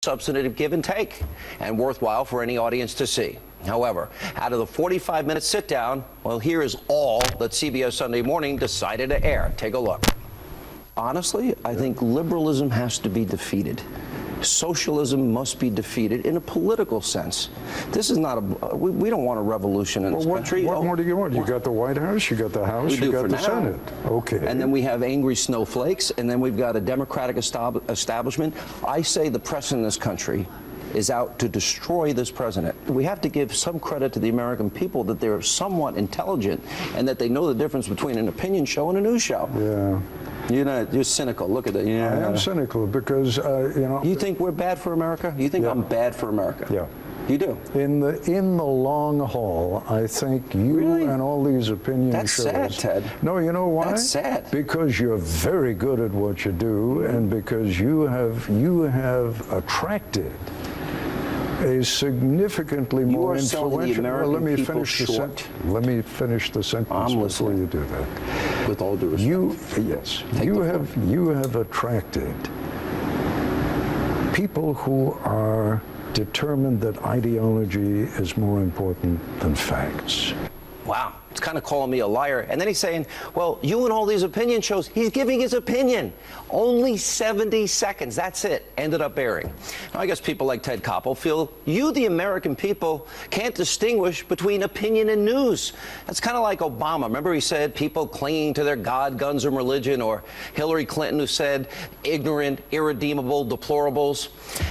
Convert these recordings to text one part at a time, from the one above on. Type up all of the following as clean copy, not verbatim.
substantive give and take, and worthwhile for any audience to see. However, out of the 45-minute sit-down, well, here is all that CBS Sunday Morning decided to air. Take a look. Honestly, I think liberalism has to be defeated. Socialism must be defeated in a political sense. This is not a, we don't want a revolution in this country. What more do you want? You got the White House, you got the House, you got the Senate. Okay. And then we have angry snowflakes, and then we've got a Democratic establishment. I say the press in this country is out to destroy this president. We have to give some credit to the American people that they're somewhat intelligent and that they know the difference between an opinion show and a news show. Yeah. You're cynical. Look at that. Yeah. I am cynical because, you know. You think we're bad for America? You think I'm bad for America? Yeah. You do? In the long haul, I think you and all these opinion shows. That's sad, Ted. No, you know why? That's sad. Because you're very good at what you do, and because you have attracted a significantly more influential. Well, let me finish the sentence before you do that. With all due respect. You have attracted people who are determined that ideology is more important than facts. Wow. It's kind of calling me a liar. And then he's saying, well, you and all these opinion shows, he's giving his opinion. Only 70 seconds. That's it. Ended up airing. Now, I guess people like Ted Koppel feel you, the American people, can't distinguish between opinion and news. That's kind of like Obama. Remember he said people clinging to their God, guns, and religion, or Hillary Clinton who said ignorant, irredeemable deplorables.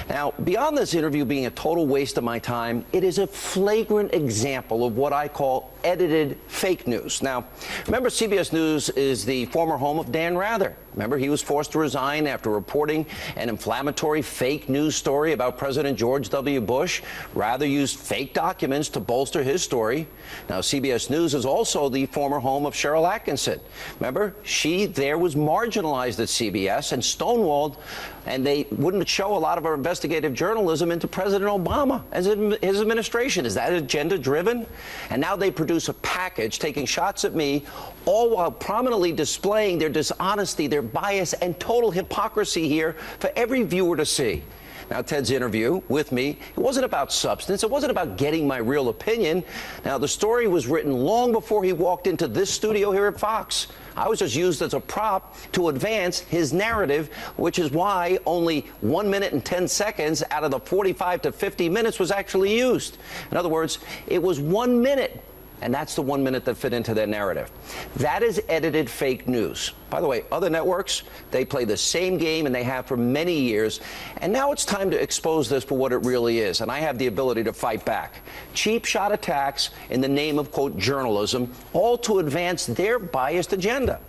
Now, beyond this interview being a total waste of my time, it is a flagrant example of what I call edited fake news. Now, remember CBS News is the former home of Dan Rather. Remember, he was forced to resign after reporting an inflammatory fake news story about President George W. Bush. Rather used fake documents to bolster his story. Now, CBS News is also the former home of Cheryl Atkinson. Remember, she there was marginalized at CBS and stonewalled, and they wouldn't show a lot of her investigative journalism into President Obama as his administration. Is that agenda-driven? And now they produce a package taking shots at me, all while prominently displaying their dishonesty, their bias, and total hypocrisy here for every viewer to see. Now, Ted's interview with me, it wasn't about substance. It wasn't about getting my real opinion. Now, the story was written long before he walked into this studio here at Fox. I was just used as a prop to advance his narrative, which is why only 1 minute and 10 seconds out of the 45 to 50 minutes was actually used. In other words, it was 1 minute. And that's the 1 minute that fit into their narrative. That is edited fake news. By the way, other networks, they play the same game, and they have for many years. And now it's time to expose this for what it really is. And I have the ability to fight back. Cheap shot attacks in the name of, quote, journalism, all to advance their biased agenda.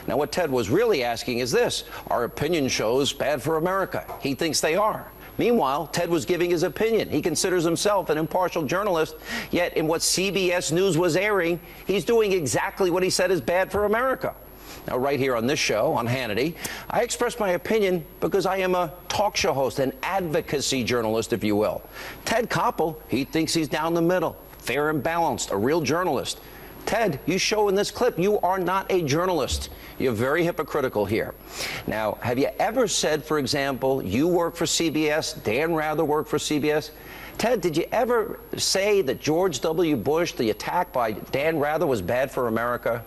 Now, what Ted was really asking is this: are opinion shows bad for America? He thinks they are. Meanwhile, Ted was giving his opinion. He considers himself an impartial journalist, yet in what CBS News was airing, he's doing exactly what he said is bad for America. Now, right here on this show, on Hannity, I express my opinion because I am a talk show host, an advocacy journalist, if you will. Ted Koppel, he thinks he's down the middle, fair and balanced, a real journalist. Ted, you show in this clip you are not a journalist. You're very hypocritical here. Now, have you ever said, for example, you work for CBS, Dan Rather worked for CBS? Ted, did you ever say that George W. Bush, the attack by Dan Rather, was bad for America?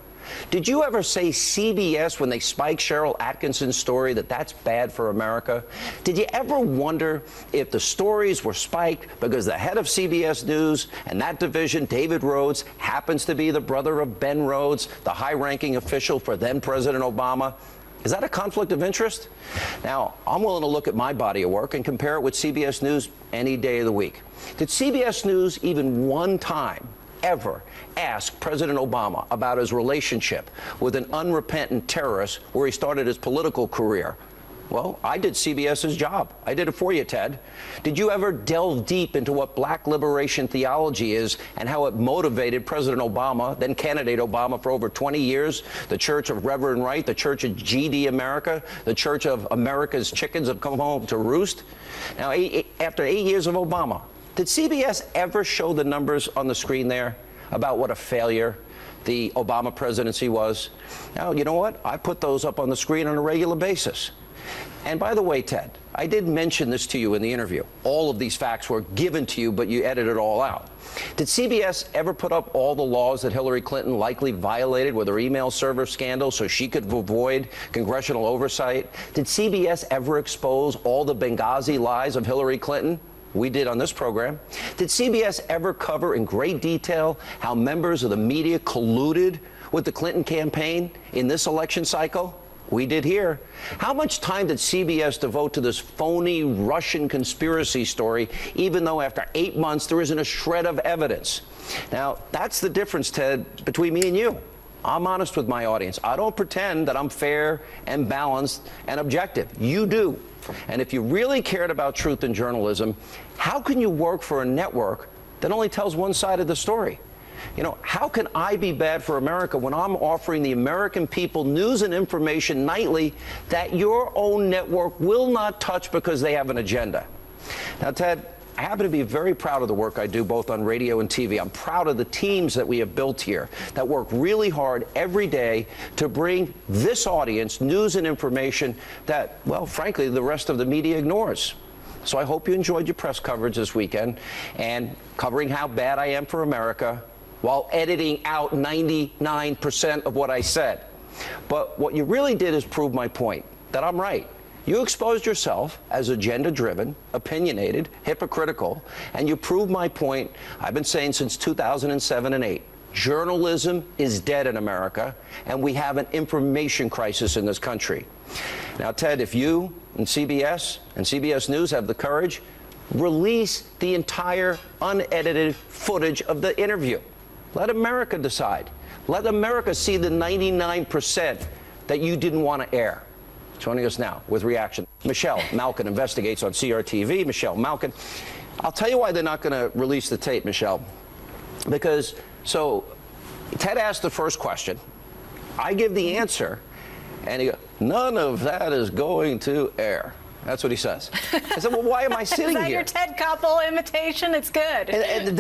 Did you ever say CBS, when they spiked Cheryl Atkinson's story, that that's bad for America? Did you ever wonder if the stories were spiked because the head of CBS News and that division, David Rhodes, happens to be the brother of Ben Rhodes, the high-ranking official for then-President Obama? Is that a conflict of interest? Now, I'm willing to look at my body of work and compare it with CBS News any day of the week. Did CBS News even one time ever ask President Obama about his relationship with an unrepentant terrorist where he started his political career? Well, I did CBS's job. I did it for you, Ted. Did you ever delve deep into what black liberation theology is and how it motivated President Obama, then candidate Obama, for over 20 years? The Church of Reverend Wright, the Church of GD America, the Church of America's Chickens Have Come Home to Roost. Now, after 8 years of Obama, did CBS ever show the numbers on the screen there about what a failure the Obama presidency was? Now, you know what? I put those up on the screen on a regular basis. And by the way, Ted, I did mention this to you in the interview. All of these facts were given to you, but you edited it all out. Did CBS ever put up all the laws that Hillary Clinton likely violated with her email server scandal so she could avoid congressional oversight? Did CBS ever expose all the Benghazi lies of Hillary Clinton? We did on this program. Did CBS ever cover in great detail how members of the media colluded with the Clinton campaign in this election cycle? We did here. How much time did CBS devote to this phony Russian conspiracy story, even though after 8 months there isn't a shred of evidence? Now, that's the difference, Ted, between me and you. I'm honest with my audience. I don't pretend that I'm fair and balanced and objective. You do. And if you really cared about truth in journalism, how can you work for a network that only tells one side of the story? You know, how can I be bad for America when I'm offering the American people news and information nightly that your own network will not touch because they have an agenda? Now, Ted, I happen to be very proud of the work I do both on radio and TV. I'm proud of the teams that we have built here that work really hard every day to bring this audience news and information that, well, frankly, the rest of the media ignores. So I hope you enjoyed your press coverage this weekend and covering how bad I am for America, while editing out 99% of what I said. But what you really did is prove my point, that I'm right. You exposed yourself as agenda-driven, opinionated, hypocritical, and you proved my point I've been saying since 2007 and 8. Journalism is dead in America, and we have an information crisis in this country. Now, Ted, if you and CBS News have the courage, release the entire unedited footage of the interview. Let America decide. Let America see the 99% that you didn't want to air. Joining us now with reaction, Michelle Malkin investigates on CRTV. Michelle Malkin. I'll tell you why they're not going to release the tape, Michelle. Because, so, Ted asked the first question. I give the answer, and he goes, none of that is going to air. That's what he says. I said, well, why am I sitting here? Is that your Ted Koppel imitation? It's good. And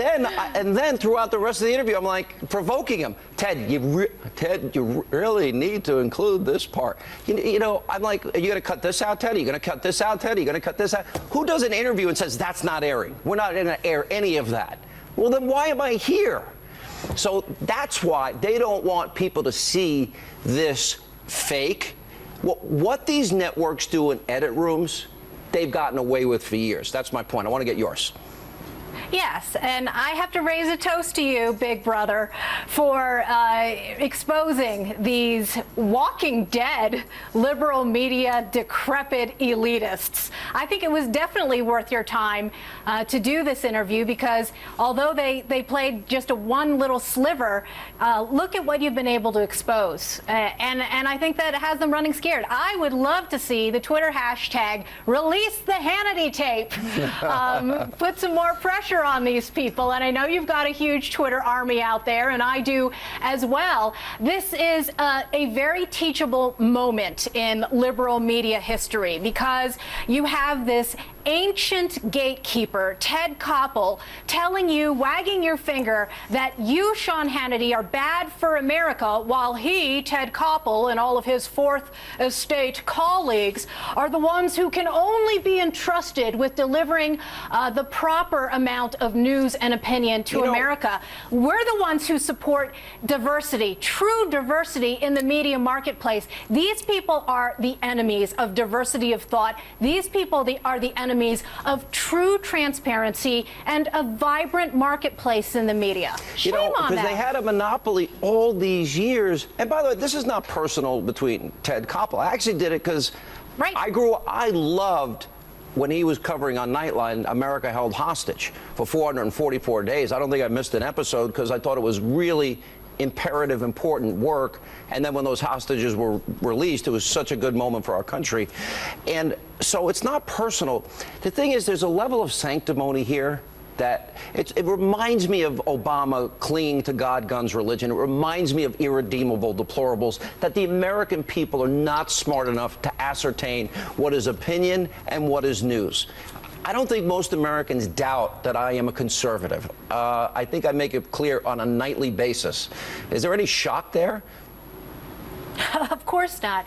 then throughout the rest of the interview, I'm like provoking him. Ted, you really need to include this part. You know, I'm like, are you going to cut this out, Ted? Are you going to cut this out, Ted? Are you going to cut this out? Who does an interview and says, that's not airing? We're not going to air any of that. Well, then why am I here? So that's why they don't want people to see this fake. What these networks do in edit rooms, they've gotten away with for years. That's my point. I want to get yours. Yes, and I have to raise a toast to you, big brother, for exposing these walking dead liberal media decrepit elitists. I think it was definitely worth your time to do this interview because although they played just one little sliver, look at what you've been able to expose. And I think that has them running scared. I would love to see the Twitter hashtag release the Hannity tape. Put some more pressure on these people, and I know you've got a huge Twitter army out there, and I do as well. This is a very teachable moment in liberal media history because you have this ancient gatekeeper, Ted Koppel, telling you, wagging your finger, that you, Sean Hannity, are bad for America, while he, Ted Koppel, and all of his Fourth Estate colleagues are the ones who can only be entrusted with delivering the proper amount of news and opinion to America. We're the ones who support diversity, true diversity in the media marketplace. These people are the enemies of diversity of thought. These people are the enemies of true transparency and a vibrant marketplace in the media. Shame on them. Because they had a monopoly all these years. And by the way, this is not personal between Ted Koppel. I actually did it because I loved when he was covering on Nightline, America Held Hostage for 444 days. I don't think I missed an episode because I thought it was really imperative, important work. And then when those hostages were released, it was such a good moment for our country. And so it's not personal. The thing is, there's a level of sanctimony here that it reminds me of Obama clinging to God, guns, religion. It reminds me of irredeemable deplorables, that the American people are not smart enough to ascertain what is opinion and what is news. I don't think most Americans doubt that I am a conservative. I think I make it clear on a nightly basis. Is there any shock there? Of course not.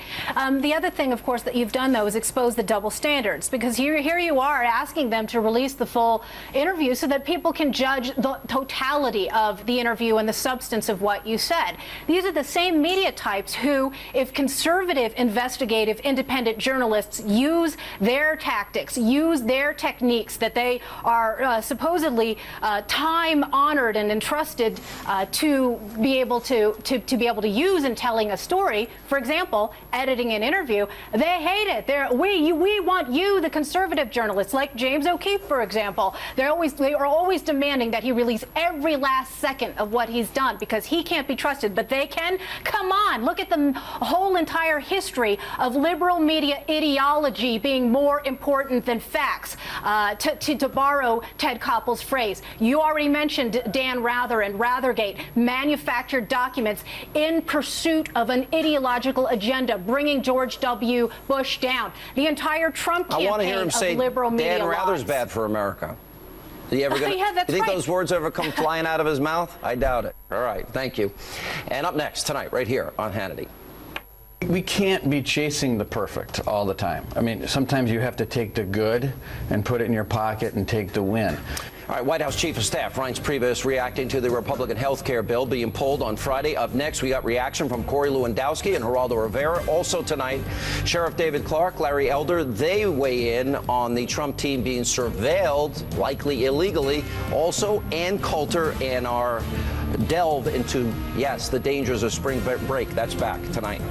The other thing, of course, that you've done, though, is expose the double standards, because here you are asking them to release the full interview so that people can judge the totality of the interview and the substance of what you said. These are the same media types who, if conservative, investigative, independent journalists use their tactics, use their techniques that they are supposedly time-honored and entrusted to be able to use in telling a story, for example, editing an interview, they hate it. We want you, the conservative journalists, like James O'Keefe, for example. They are always demanding that he release every last second of what he's done because he can't be trusted. But they can? Come on, look at the whole entire history of liberal media ideology being more important than facts. To borrow Ted Koppel's phrase, you already mentioned Dan Rather and Rathergate, manufactured documents in pursuit of an ideological agenda, bringing George W. Bush down. The entire Trump campaign I want to hear him say liberal media Dan Rather's lies. Bad for America. Are you ever gonna, Yeah, that's you think right. those words ever come flying out of his mouth? I doubt it. All right, thank you. And up next tonight, right here on Hannity. We can't be chasing the perfect all the time. I mean, sometimes you have to take the good and put it in your pocket and take the win. All right, White House Chief of Staff Reince Priebus reacting to the Republican health care bill being pulled on Friday. Up next, we got reaction from Corey Lewandowski and Geraldo Rivera. Also tonight, Sheriff David Clark, Larry Elder, they weigh in on the Trump team being surveilled, likely illegally. Also, Ann Coulter and our delve into, yes, the dangers of spring break. That's back tonight.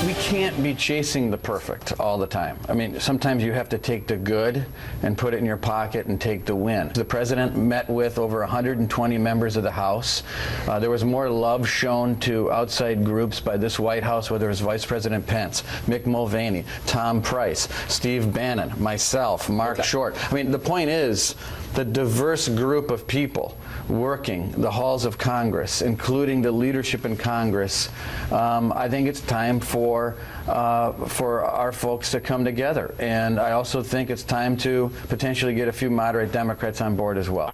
We can't be chasing the perfect all the time. I mean, sometimes you have to take the good and put it in your pocket and take the win. The president met with over 120 members of the House. There was more love shown to outside groups by this White House, whether it was Vice President Pence, Mick Mulvaney, Tom Price, Steve Bannon, myself, Mark Short. I mean, the point is the diverse group of people working the halls of Congress, including the leadership in Congress. I think it's time for our folks to come together. And I also think it's time to potentially get a few moderate Democrats on board as well.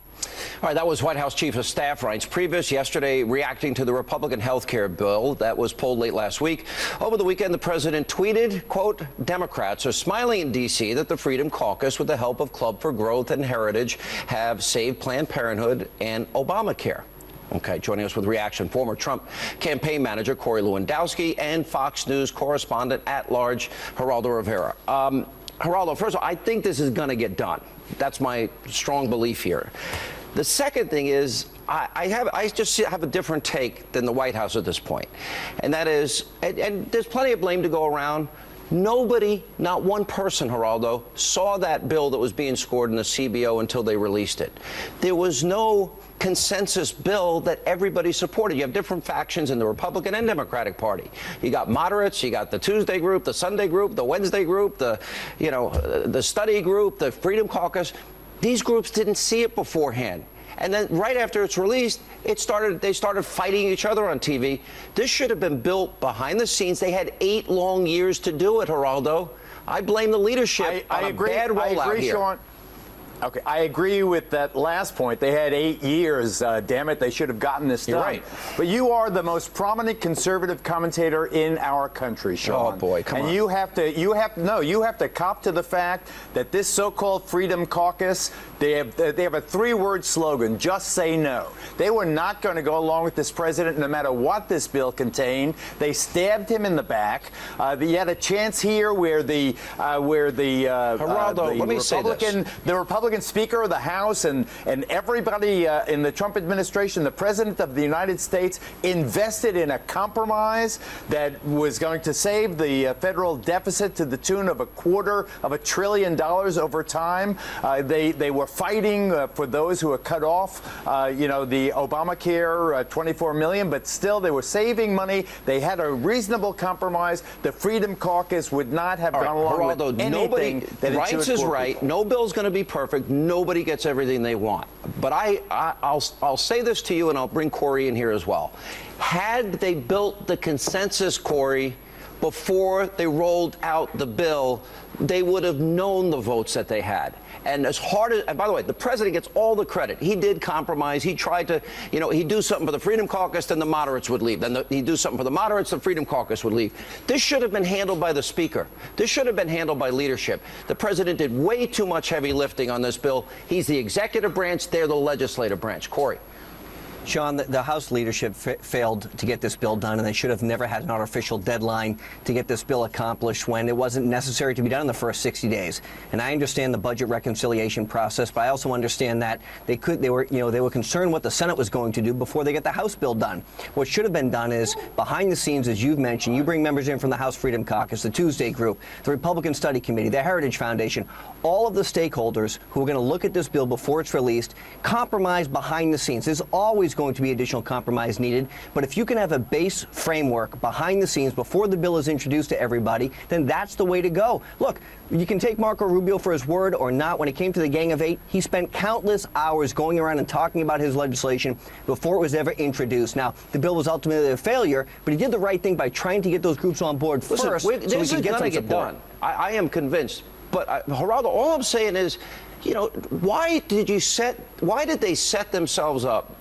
All right, that was White House Chief of Staff Reince Priebus yesterday reacting to the Republican health care bill that was pulled late last week. Over the weekend, the president tweeted, quote, Democrats are smiling in D.C. that the Freedom Caucus, with the help of Club for Growth and Heritage, have saved Planned Parenthood and Obamacare. Okay, joining us with reaction, former Trump campaign manager Corey Lewandowski and Fox News correspondent at large Geraldo Rivera. Geraldo, first of all, I think this is going to get done. That's my strong belief here. The second thing is, I just have a different take than the White House at this point. And that is, and there's plenty of blame to go around. Nobody, not one person, Geraldo, saw that bill that was being scored in the CBO until they released it. There was no consensus bill that everybody supported. You have different factions in the Republican and Democratic Party. You got moderates, you got the Tuesday group, the Sunday group, the Wednesday group, the study group, the Freedom Caucus. These groups didn't see it beforehand. And then right after it's released, they started fighting each other on TV. This should have been built behind the scenes. They had 8 long years to do it, Geraldo. I blame the leadership on a bad rollout here. Sean. Okay, I agree with that last point. They had 8 years. Damn it, they should have gotten this done. You're right. But you are the most prominent conservative commentator in our country, Sean. Oh boy, come on. And you have to cop to the fact that this so-called Freedom Caucus, they have a 3-word slogan: just say no. They were not going to go along with this president, no matter what this bill contained. They stabbed him in the back. You had a chance here where the Geraldo, let me say this. The Republican Speaker of the House and everybody in the Trump administration, the President of the United States, invested in a compromise that was going to save the federal deficit to the tune of $250 billion over time. They were fighting for those who were cut off, the Obamacare, 24 million, but still they were saving money. They had a reasonable compromise. The Freedom Caucus would not have gone along Geraldo, with anything that it should. Reince is right. No bill's going to be perfect. Nobody gets everything they want. But I'll say this to you, and I'll bring Corey in here as well. Had they built the consensus, Corey, before they rolled out the bill, they would have known the votes that they had. And as hard as, and by the way, the president gets all the credit. He did compromise. He tried to, he'd do something for the Freedom Caucus, then the moderates would leave. Then he'd do something for the moderates, the Freedom Caucus would leave. This should have been handled by the speaker. This should have been handled by leadership. The president did way too much heavy lifting on this bill. He's the executive branch. They're the legislative branch. Corey. Sean, the House leadership failed to get this bill done, and they should have never had an artificial deadline to get this bill accomplished when it wasn't necessary to be done in the first 60 days. And I understand the budget reconciliation process, but I also understand that they were concerned what the Senate was going to do before they get the House bill done. What should have been done is, behind the scenes, as you've mentioned, you bring members in from the House Freedom Caucus, the Tuesday Group, the Republican Study Committee, the Heritage Foundation, all of the stakeholders who are going to look at this bill before it's released, compromise behind the scenes. There's always going to be additional compromise needed, but if you can have a base framework behind the scenes before the bill is introduced to everybody, then that's the way to go. Look, you can take Marco Rubio for his word or not. When it came to the Gang of Eight, he spent countless hours going around and talking about his legislation before it was ever introduced. Now, the bill was ultimately a failure, but he did the right thing by trying to get those groups on board first, so we could get some support. Done. I am convinced. But Geraldo, all I'm saying is, why did they set themselves up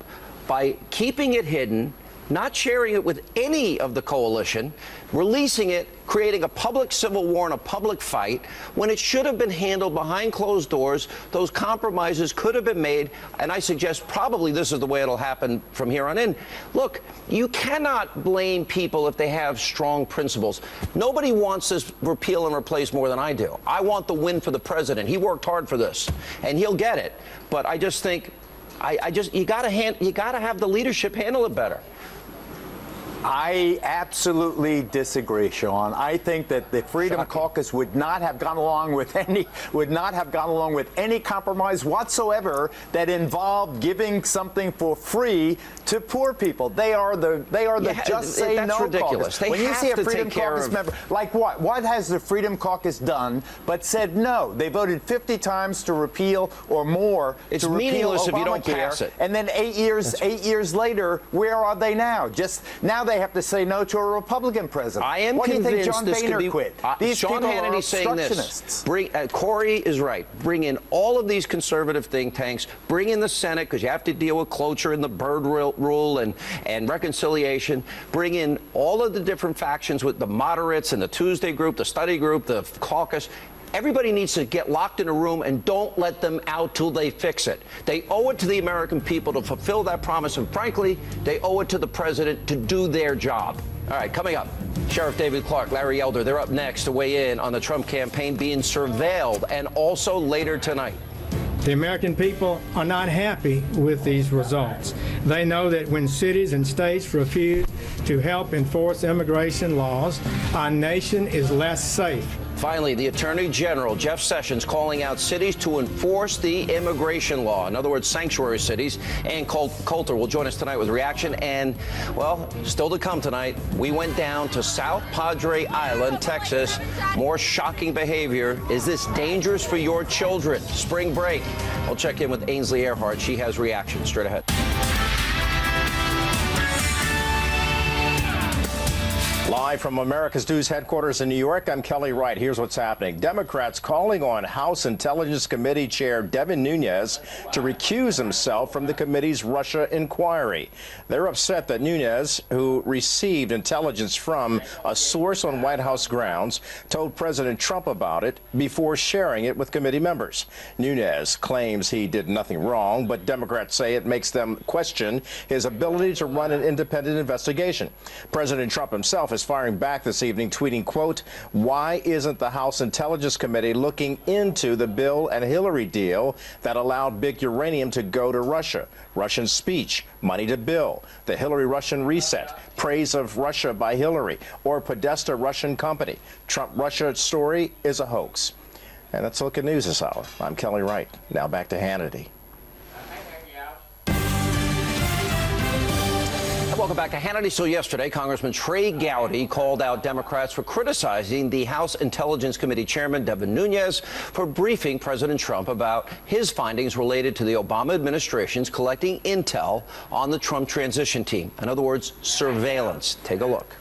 by keeping it hidden, not sharing it with any of the coalition, releasing it, creating a public civil war and a public fight, when it should have been handled behind closed doors? Those compromises could have been made, and I suggest probably this is the way it'll happen from here on in. Look, you cannot blame people if they have strong principles. Nobody wants this repeal and replace more than I do. I want the win for the president. He worked hard for this, and he'll get it. But I just think, you got to have the leadership handle it better. I absolutely disagree, Sean. I think that the Freedom Caucus would not have gone along with any compromise whatsoever that involved giving something for free to poor people. They are the just say no ridiculous. Caucus. When you see a Freedom Caucus member, like what has the Freedom Caucus done but said no? They voted 50 times to repeal or more. It's meaningless if you don't pass it. And then 8 years later, where are they now? Just now they have to say no to a Republican president. I am convinced. What do you think John this Boehner could be? Quit. These Sean Hannity saying this. Corey is right. Bring in all of these conservative think tanks. Bring in the Senate, because you have to deal with cloture and the Byrd rule and reconciliation. Bring in all of the different factions with the moderates and the Tuesday Group, the Study Group, the caucus. Everybody needs to get locked in a room and don't let them out till they fix it. They owe it to the American people to fulfill that promise, and frankly, they owe it to the president to do their job. All right, coming up, Sheriff David Clark, Larry Elder, they're up next to weigh in on the Trump campaign being surveilled, and also later tonight. The American people are not happy with these results. They know that when cities and states refuse to help enforce immigration laws, our nation is less safe. Finally, the Attorney General, Jeff Sessions, calling out cities to enforce the immigration law. In other words, sanctuary cities. Ann Coulter will join us tonight with reaction. And, well, still to come tonight, we went down to South Padre Island, Texas. More shocking behavior. Is this dangerous for your children? Spring break. We'll check in with Ainsley Earhart. She has reaction straight ahead. Live from America's News headquarters in New York, I'm Kelly Wright. Here's what's happening. Democrats calling on House Intelligence Committee Chair Devin Nunes to recuse himself from the committee's Russia inquiry. They're upset that Nunes, who received intelligence from a source on White House grounds, told President Trump about it before sharing it with committee members. Nunes claims he did nothing wrong, but Democrats say it makes them question his ability to run an independent investigation. President Trump himself is firing back this evening, tweeting, quote, "Why isn't the House Intelligence Committee looking into the Bill and Hillary deal that allowed big uranium to go to Russia? Russian speech, money to Bill, the Hillary Russian reset, praise of Russia by Hillary, or Podesta Russian company. Trump-Russia story is a hoax." And that's a look at news this hour. I'm Kelly Wright. Now back to Hannity. Welcome back to Hannity. So yesterday, Congressman Trey Gowdy called out Democrats for criticizing the House Intelligence Committee Chairman Devin Nunes for briefing President Trump about his findings related to the Obama administration's collecting intel on the Trump transition team. In other words, surveillance. Take a look.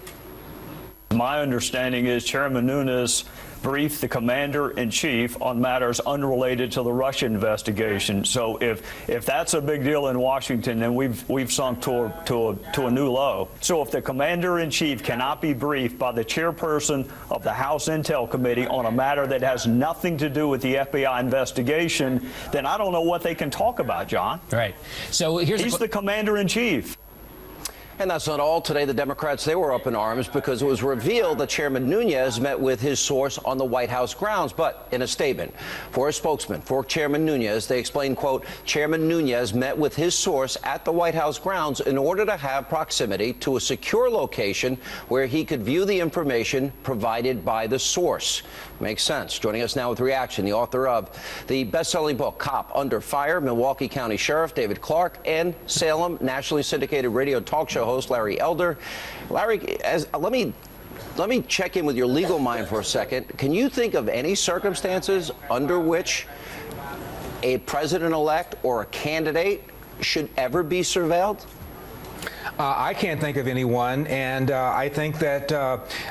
My understanding is Chairman Nunes briefed the commander-in-chief on matters unrelated to the Russia investigation. So if that's a big deal in Washington, then we've sunk to a new low. So if the commander-in-chief cannot be briefed by the chairperson of the House Intel Committee on a matter that has nothing to do with the FBI investigation, then I don't know what they can talk about, John. Right. So he's the commander-in-chief. And that's not all. Today, the Democrats, they were up in arms because it was revealed that Chairman Nunes met with his source on the White House grounds. But in a statement for a spokesman for Chairman Nunes, they explained, quote, Chairman Nunes met with his source at the White House grounds in order to have proximity to a secure location where he could view the information provided by the source. Makes sense. Joining us now with reaction, the author of the best-selling book, Cop Under Fire, Milwaukee County Sheriff David Clark, and Salem nationally syndicated radio talk show host Larry Elder. Larry, let me check in with your legal mind for a second. Can you think of any circumstances under which a president-elect or a candidate should ever be surveilled? I can't think of anyone, and I think that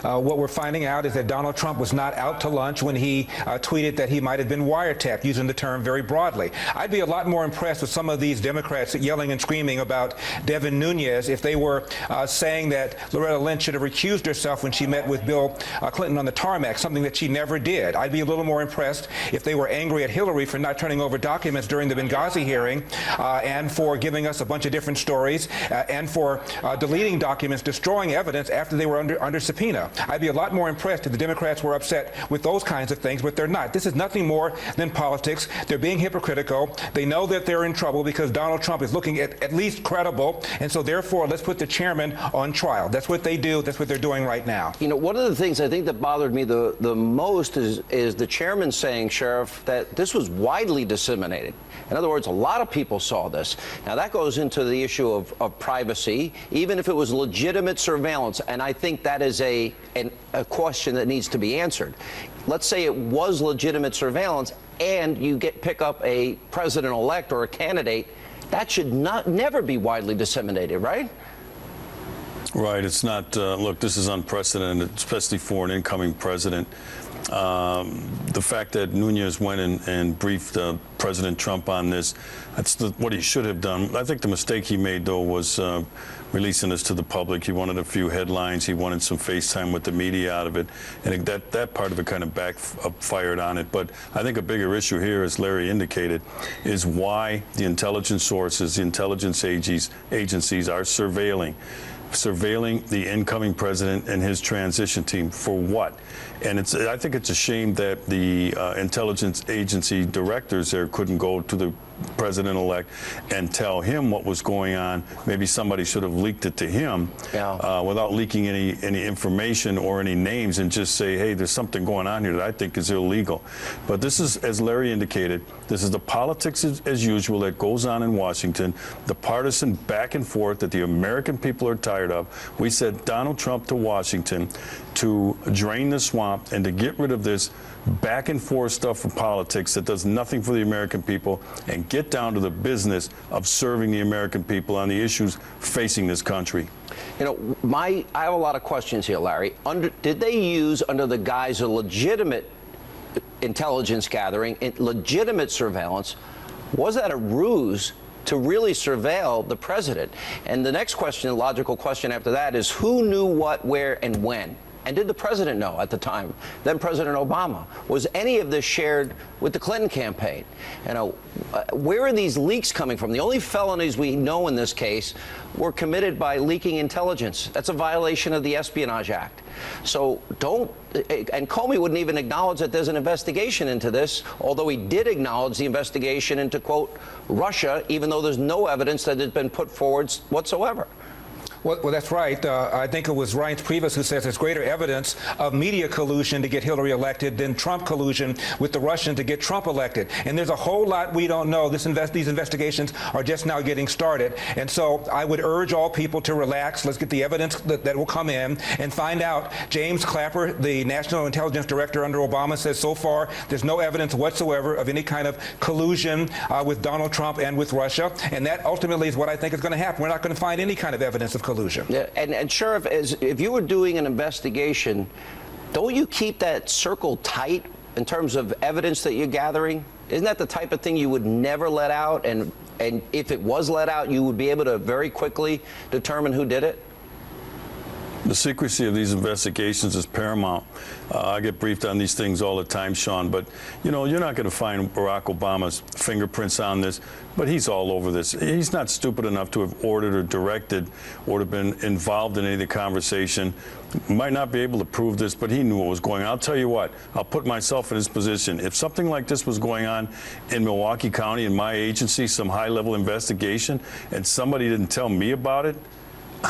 what we're finding out is that Donald Trump was not out to lunch when he tweeted that he might have been wiretapped, using the term very broadly. I'd be a lot more impressed with some of these Democrats yelling and screaming about Devin Nunes if they were saying that Loretta Lynch should have recused herself when she met with Bill Clinton on the tarmac, something that she never did. I'd be a little more impressed if they were angry at Hillary for not turning over documents during the Benghazi hearing and for giving us a bunch of different stories and for deleting documents, destroying evidence after they were under subpoena. I'd be a lot more impressed if the Democrats were upset with those kinds of things, but they're not. This is nothing more than politics. They're being hypocritical. They know that they're in trouble because Donald Trump is looking at least credible, and so therefore let's put the chairman on trial. That's what they do. That's what they're doing right now. You know, one of the things I think that bothered me the most is the chairman saying, Sheriff, that this was widely disseminated. In other words, a lot of people saw this. Now, that goes into the issue of privacy, even if it was legitimate surveillance, and I think that is a question that needs to be answered. Let's say it was legitimate surveillance and you pick up a president-elect or a candidate, that should never be widely disseminated, right? Right. It's not, look, this is unprecedented, especially for an incoming president. The fact that Nunes went and briefed President Trump on this, that's what he should have done. I think the mistake he made, though, was releasing this to the public. He wanted a few headlines. He wanted some FaceTime with the media out of it. And that part of it kind of backfired on it. But I think a bigger issue here, as Larry indicated, is why the intelligence sources, the intelligence agencies are surveilling the incoming president and his transition team. For what? And I think it's a shame that the intelligence agency directors there couldn't go to the president-elect and tell him what was going on. Maybe somebody should have leaked it to him without leaking any information or any names, and just say, hey, there's something going on here that I think is illegal. But this is, as Larry indicated, this is the politics as usual that goes on in Washington, the partisan back and forth that the American people are tired of. We sent Donald Trump to Washington to drain the swamp and to get rid of this back and forth stuff for politics that does nothing for the American people, and get down to the business of serving the American people on the issues facing this country. You know, I have a lot of questions here, Larry. Did they use, under the guise of legitimate intelligence gathering, legitimate surveillance, was that a ruse to really surveil the president? And the next question, the logical question after that, is who knew what, where, and when? And did the president know at the time, then President Obama? Was any of this shared with the Clinton campaign? You know, where are these leaks coming from? The only felonies we know in this case were committed by leaking intelligence. That's a violation of the Espionage Act. So and Comey wouldn't even acknowledge that there's an investigation into this, although he did acknowledge the investigation into, quote, Russia, even though there's no evidence that has been put forward whatsoever. Well, that's right. I think it was Reince Priebus who says there's greater evidence of media collusion to get Hillary elected than Trump collusion with the Russians to get Trump elected. And there's a whole lot we don't know. These investigations are just now getting started. And so I would urge all people to relax. Let's get the evidence that will come in and find out. James Clapper, the National Intelligence Director under Obama, says so far there's no evidence whatsoever of any kind of collusion with Donald Trump and with Russia. And that ultimately is what I think is going to happen. We're not going to find any kind of evidence of collusion. collusion. Yeah, and Sheriff, if you were doing an investigation, don't you keep that circle tight in terms of evidence that you're gathering? Isn't that the type of thing you would never let out? And if it was let out, you would be able to very quickly determine who did it? The secrecy of these investigations is paramount. I get briefed on these things all the time, Sean, but you know, you're not going to find Barack Obama's fingerprints on this, but he's all over this. He's not stupid enough to have ordered or directed or to have been involved in any of the conversation. Might not be able to prove this, but he knew what was going on. I'll tell you what, I'll put myself in his position. If something like this was going on in Milwaukee County, in my agency, some high-level investigation, and somebody didn't tell me about it,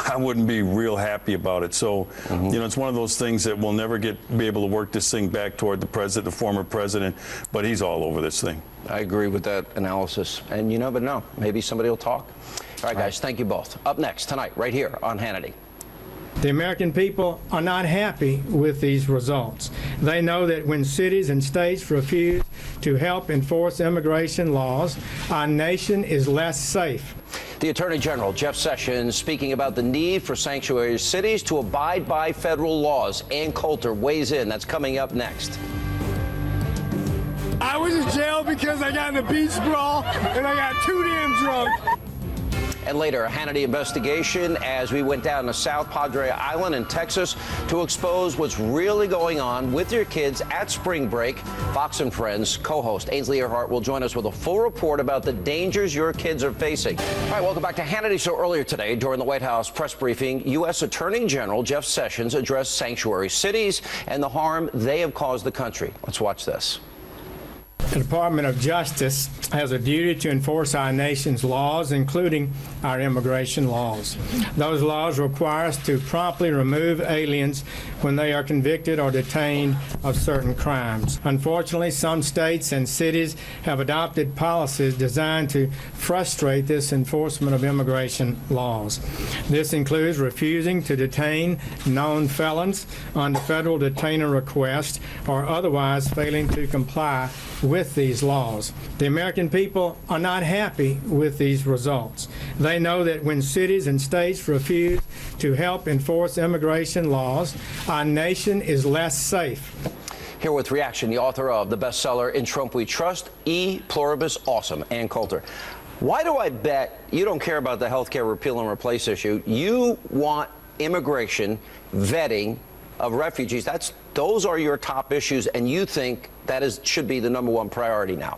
I wouldn't be real happy about it. So, you know, it's one of those things that we'll never be able to work this thing back toward the president, the former president, but he's all over this thing. I agree with that analysis. And you never know. Maybe somebody will talk. All right, guys, thank you both. Up next tonight, right here on Hannity. The American people are not happy with these results. They know that when cities and states refuse to help enforce immigration laws, our nation is less safe. The Attorney General, Jeff Sessions, speaking about the need for sanctuary cities to abide by federal laws. Ann Coulter weighs in. That's coming up next. I was in jail because I got in a beach brawl and I got too damn drunk. And later, a Hannity investigation as we went down to South Padre Island in Texas to expose what's really going on with your kids at spring break. Fox and Friends co-host Ainsley Earhart will join us with a full report about the dangers your kids are facing. All right, welcome back to Hannity. So earlier today, during the White House press briefing, U.S. Attorney General Jeff Sessions addressed sanctuary cities and the harm they have caused the country. Let's watch this. The Department of Justice has a duty to enforce our nation's laws, including our immigration laws. Those laws require us to promptly remove aliens when they are convicted or detained of certain crimes. Unfortunately, some states and cities have adopted policies designed to frustrate this enforcement of immigration laws. This includes refusing to detain known felons under federal detainer request or otherwise failing to comply with these laws. The American people are not happy with these results. They know that when cities and states refuse to help enforce immigration laws, our nation is less safe. Here with reaction, the author of the bestseller In Trump We Trust, E Pluribus Awesome, Ann Coulter. Why do I bet you don't care about the health care repeal and replace issue? You want immigration, vetting of refugees. Those are your top issues, and you think that should be the #1 priority now.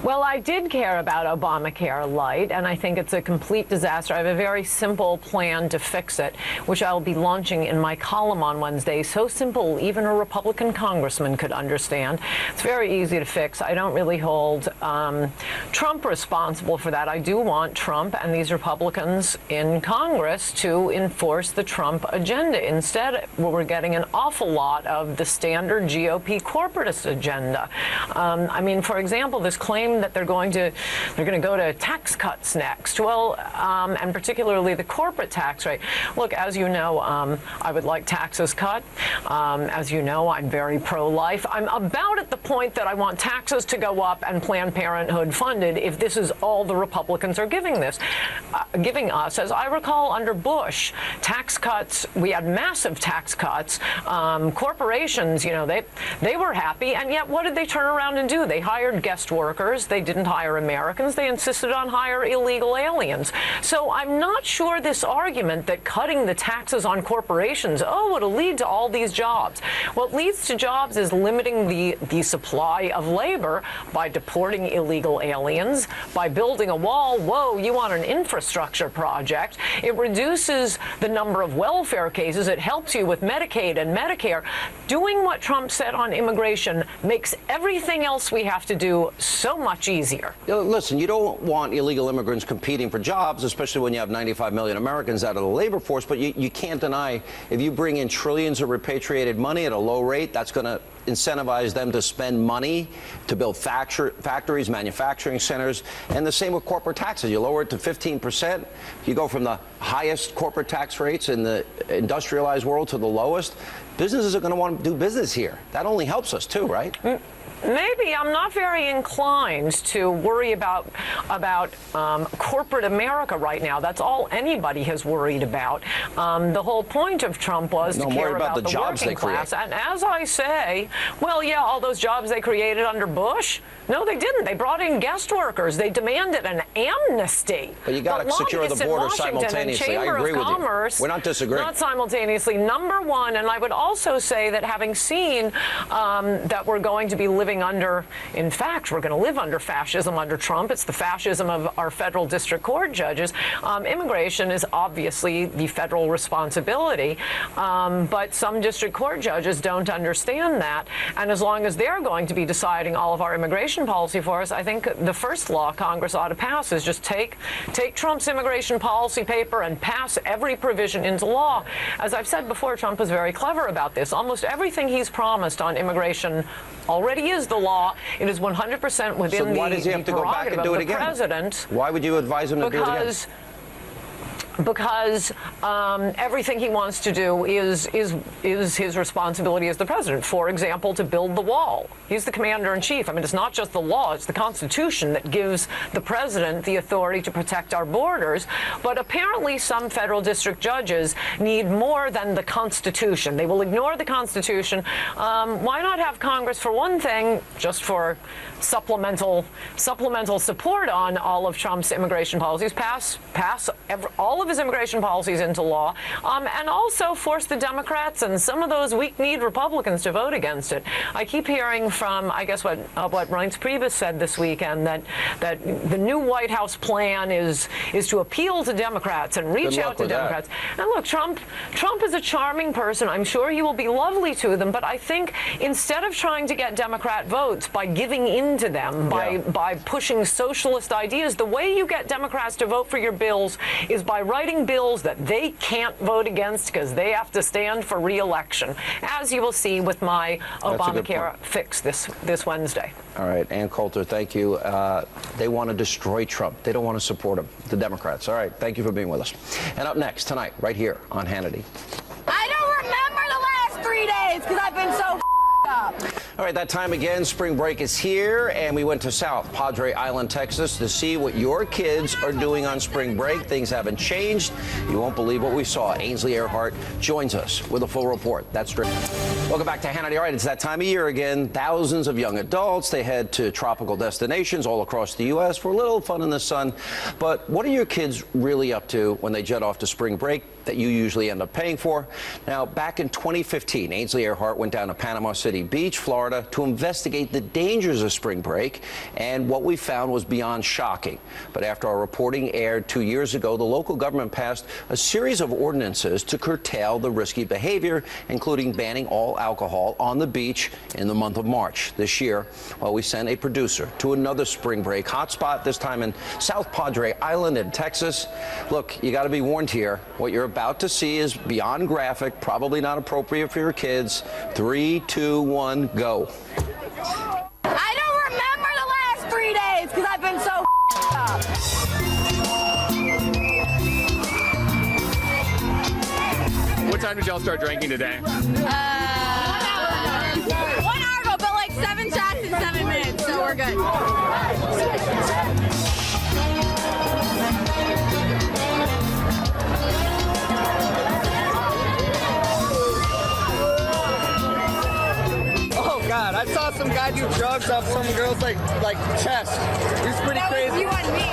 Well, I did care about Obamacare Light, and I think it's a complete disaster. I have a very simple plan to fix it, which I'll be launching in my column on Wednesday. So simple, even a Republican congressman could understand. It's very easy to fix. I don't really hold Trump responsible for that. I do want Trump and these Republicans in Congress to enforce the Trump agenda. Instead, we're getting an awful lot of the standard GOP corporatist agenda. I mean, for example, this claim that they're going to go to tax cuts next. Well, and particularly the corporate tax rate. Look, as you know, I would like taxes cut. As you know, I'm very pro-life. I'm about at the point that I want taxes to go up and Planned Parenthood funded if this is all the Republicans are giving us. As I recall, under Bush, tax cuts, we had massive tax cuts. Corporations, you know, they were happy, and yet what did they turn around and do? They hired guest workers. They didn't hire Americans. They insisted on hire illegal aliens. So I'm not sure this argument that cutting the taxes on corporations, it'll lead to all these jobs. What leads to jobs is limiting the supply of labor by deporting illegal aliens, by building a wall. Whoa, you want an infrastructure project. It reduces the number of welfare cases. It helps you with Medicaid and Medicare. Doing what Trump said on immigration makes everything else we have to do so much easier. Listen, you don't want illegal immigrants competing for jobs, especially when you have 95 million Americans out of the labor force, but you can't deny if you bring in trillions of repatriated money at a low rate, that's going to incentivize them to spend money to build factories, manufacturing centers, and the same with corporate taxes. You lower it to 15%. You go from the highest corporate tax rates in the industrialized world to the lowest. businesses are going to want to do business here. That only helps us too, right? Maybe. I'm not very inclined to worry about corporate America right now. That's all anybody has worried about. The whole point of Trump was to care about the jobs working class. And as I say, well, yeah, all those jobs they created under Bush, no, they didn't. They brought in guest workers. They demanded an amnesty. But you got to secure the border simultaneously. I agree with you. We're not disagreeing. Not simultaneously. Number one, and I would also say that having seen that we're going to be living under, in fact, we're going to live under fascism under Trump. It's the fascism of our federal district court judges. Immigration is obviously the federal responsibility, but some district court judges don't understand that. And as long as they're going to be deciding all of our immigration policy for us, I think the first law Congress ought to pass is just take Trump's immigration policy paper and pass every provision into law. As I've said before, Trump is very clever about this. Almost everything he's promised on immigration already is the law. It is 100% within so why does he have to go back and do it again? President. Why would you advise him to do it again? Because everything he wants to do is his responsibility as the president. For example, to build the wall. He's the commander-in-chief. I mean, it's not just the law, it's the Constitution that gives the president the authority to protect our borders. But apparently some federal district judges need more than the Constitution. They will ignore the Constitution. Why not have Congress, for one thing, just for supplemental support on all of Trump's immigration policies, pass all of his immigration policies into law, and also force the Democrats and some of those weak-kneed Republicans to vote against it. I keep hearing from, I guess, what Reince Priebus said this weekend, that the new White House plan is to appeal to Democrats and reach out to Democrats. And look, Trump is a charming person. I'm sure he will be lovely to them, but I think instead of trying to get Democrat votes by giving in to them, by pushing socialist ideas, the way you get Democrats to vote for your bills is by writing bills that they can't vote against because they have to stand for re-election, as you will see with my Obamacare fix this Wednesday. All right, Ann Coulter, thank you. They want to destroy Trump. They don't want to support him, the Democrats. All right, thank you for being with us. And up next tonight, right here on Hannity. I don't remember the last 3 days because I've been so up. All right, that time again, spring break is here, and we went to South Padre Island, Texas, to see what your kids are doing on spring break. Things haven't changed. You won't believe what we saw. Ainsley Earhart joins us with a full report. That's true. Welcome back to Hannity. All right, it's that time of year again. Thousands of young adults, they head to tropical destinations all across the U.S. for a little fun in the sun. But what are your kids really up to when they jet off to spring break that you usually end up paying for? Now, back in 2015, Ainsley Earhart went down to Panama City Beach, Florida, to investigate the dangers of spring break, and what we found was beyond shocking. But after our reporting aired 2 years ago, the local government passed a series of ordinances to curtail the risky behavior, including banning all alcohol on the beach in the month of March. This year, well, we sent a producer to another spring break hotspot, this time in South Padre Island in Texas. Look, you got to be warned here. What you're about to see is beyond graphic, probably not appropriate for your kids. 3, 2, 1, go. I don't remember the last 3 days because I've been so up. What time did y'all start drinking today? 1 hour ago, but like 7 shots in 7 minutes, so we're good. God, I saw some guy do drugs off some girl's like chest. It was pretty crazy. That was you and me.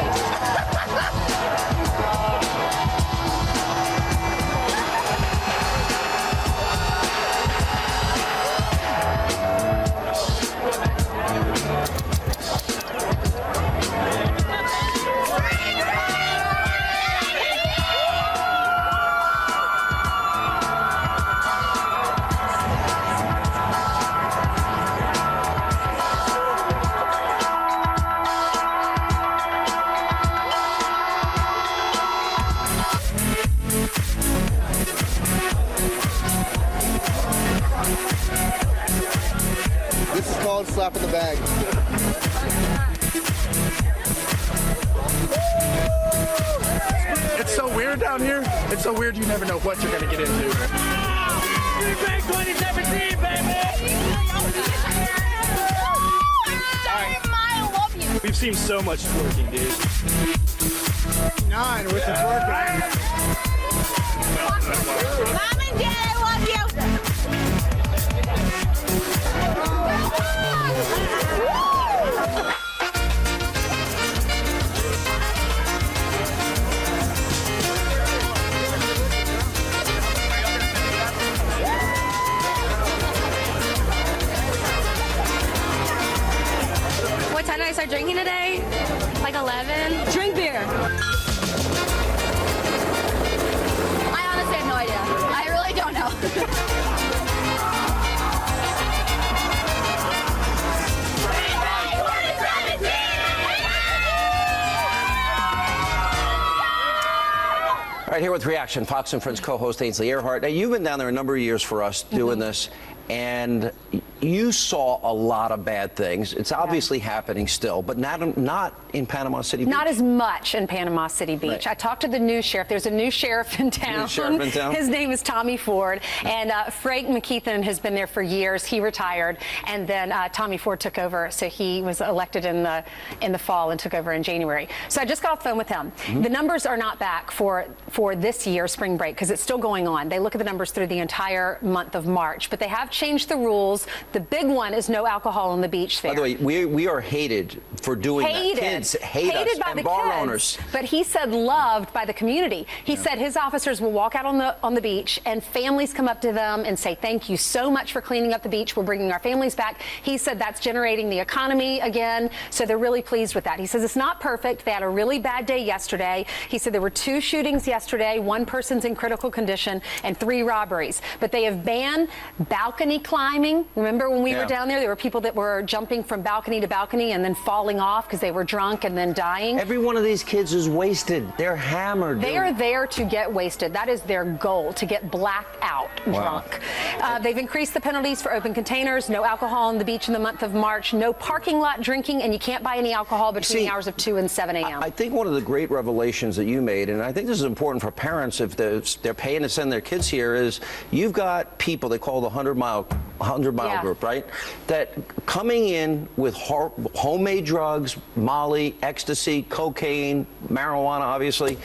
Slap in the bag. It's so weird down here. It's so weird you never know what you're going to get into. Bring back 2017, baby! I love you. We've seen so much twerking, dude. 9 with the twerking. Mom and Dad, I love you. What time did I start drinking today? Like 11. Drink beer. I honestly have no idea. I really don't know. All right, here with Reaction, Fox and Friends co-host Ainsley Earhart. Now, you've been down there a number of years for us doing this, and you saw a lot of bad things. It's obviously happening still, but not in Panama City Beach. Not as much in Panama City Beach. Right. I talked to the new sheriff. There's a new sheriff in town. New sheriff in town? His name is Tommy Ford, and Frank McKeithen has been there for years. He retired, and then Tommy Ford took over. So he was elected in the fall and took over in January. So I just got off the phone with him. The numbers are not back for this year spring break because it's still going on. They look at the numbers through the entire month of March, but they have changed the rules. The big one is no alcohol on the beach there. By the way, we are hated for doing that. Kids hate us, by and the bar kids, owners. But he said loved by the community. He said his officers will walk out on the beach and families come up to them and say, thank you so much for cleaning up the beach. We're bringing our families back. He said that's generating the economy again. So they're really pleased with that. He says it's not perfect. They had a really bad day yesterday. He said there were 2 shootings yesterday. 1 person's in critical condition and 3 robberies. But they have banned balcony climbing. Remember when we were down there were people that were jumping from balcony to balcony and then falling off because they were drunk and then dying. Every one of these kids is wasted. They're hammered. They are there to get wasted. That is their goal, to get blacked out drunk. They've increased the penalties for open containers, no alcohol on the beach in the month of March, no parking lot drinking, and you can't buy any alcohol between the hours of 2 and 7 a.m. I think one of the great revelations that you made, and I think this is important for parents if they're paying to send their kids here, is you've got people they call the 100-mile group, right? That coming in with homemade drugs, Molly, ecstasy, cocaine, marijuana, obviously,